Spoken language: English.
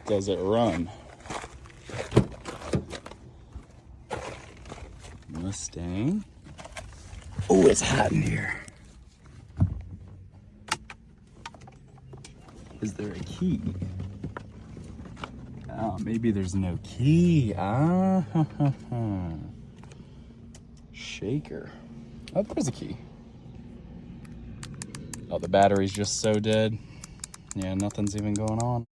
Does it run? Mustang. Oh, it's hot in here. Is there a key? Oh, maybe there's no key. Shaker. Oh, there's a key. Oh, the battery's just so dead. Yeah, nothing's even going on.